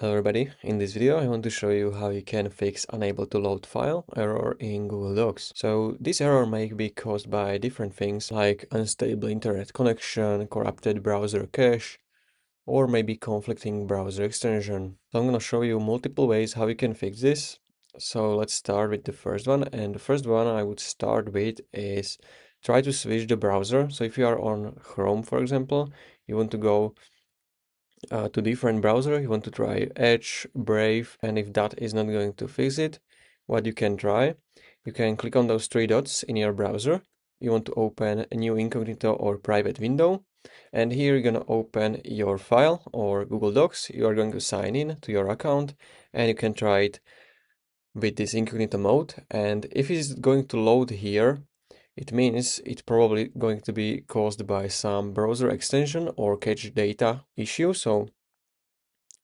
Hello everybody, in this video I want to show you how you can fix unable to load file error in Google Docs. So this error may be caused by different things like unstable internet connection, corrupted browser cache, or maybe conflicting browser extension. So I'm going to show you multiple ways how you can fix this. So let's start with the first one, and the first one I would start with is try to switch the browser. So if you are on Chrome, for example, you want to go to different browser, you want to try Edge, Brave, and if that is not going to fix it, what you can try, you can click on those three dots in your browser. You want to open a new incognito or private window, and here you're going to open your file or Google Docs. You are going to sign in to your account, and you can try it with this incognito mode. And if it's going to load here, it means it's probably going to be caused by some browser extension or cache data issue. So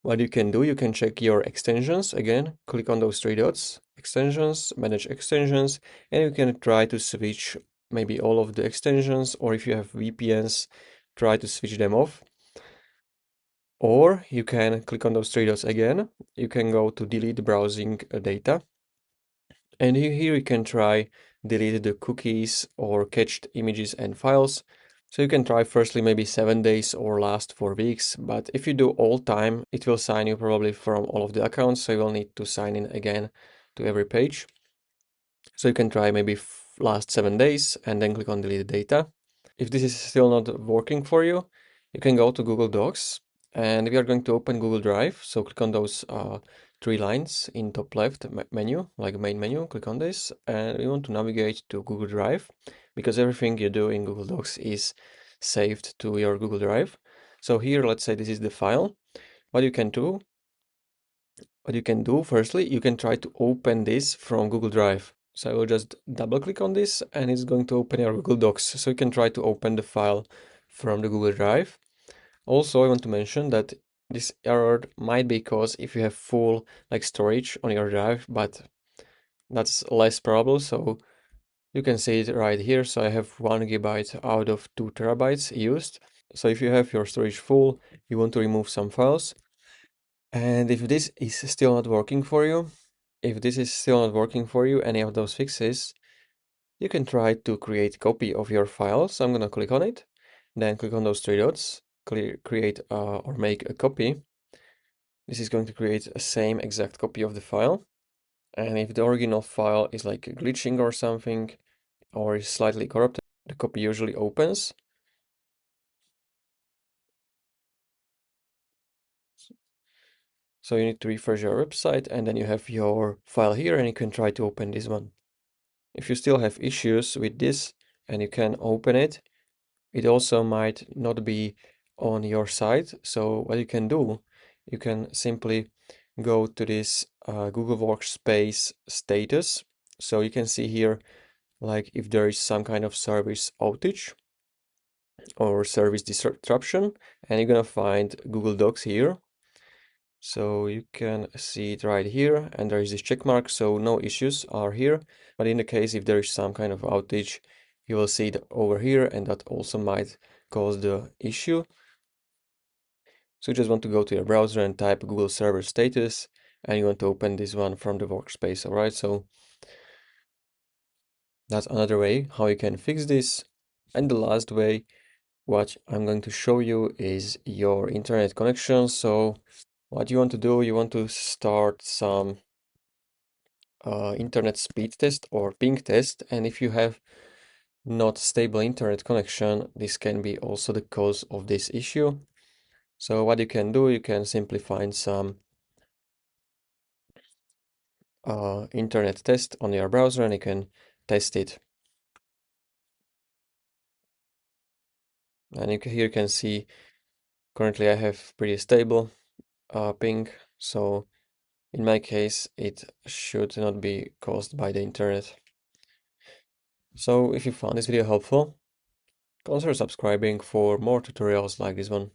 what you can do, you can check your extensions again, click on those three dots, extensions, manage extensions, and you can try to switch maybe all of the extensions, or if you have VPNs, try to switch them off. Or you can click on those three dots again, you can go to delete browsing data, and here you can try delete the cookies or cached images and files. So you can try firstly maybe 7 days or last 4 weeks, but if you do all time, it will sign you probably from all of the accounts, so you will need to sign in again to every page. So you can try maybe last 7 days and then click on delete data. If this is still not working for you, you can go to Google Docs, and we are going to open Google Drive. So click on those three lines in top left menu, like main menu, click on this, and we want to navigate to Google Drive because everything you do in Google Docs is saved to your Google Drive. So here, let's say this is the file. What you can do, firstly, you can try to open this from Google Drive. So I will just double click on this and it's going to open your Google Docs. So you can try to open the file from the Google Drive. Also, I want to mention that this error might be caused if you have full storage on your drive, but that's less probable. So you can see it right here. So I have 1 GB out of 2 TB used. So if you have your storage full, you want to remove some files. And if this is still not working for you, any of those fixes, you can try to create a copy of your file. So I'm going to click on it, then click on those three dots, create or make a copy. This is going to create a same exact copy of the file. And if the original file is like glitching or something, or is slightly corrupted, the copy usually opens. So you need to refresh your website, and then you have your file here, and you can try to open this one. If you still have issues with this and you can open it, it also might not be on your site. So what you can do, you can simply go to this Google Workspace status. So you can see here, like if there is some kind of service outage or service disruption, and you're gonna find Google Docs here. So you can see it right here, and there is this check mark, so no issues are here. But in the case if there is some kind of outage, you will see it over here, and that also might cause the issue. So you just want to go to your browser and type Google server status, and you want to open this one from the workspace. All right, so that's another way how you can fix this. And the last way, what I'm going to show you is your internet connection. So what you want to do, you want to start some internet speed test or ping test, and if you have not stable internet connection, this can be also the cause of this issue. So what you can do, you can simply find some internet test on your browser and you can test it. And here you can see currently I have pretty stable ping, so in my case it should not be caused by the internet. So if you found this video helpful, consider subscribing for more tutorials like this one.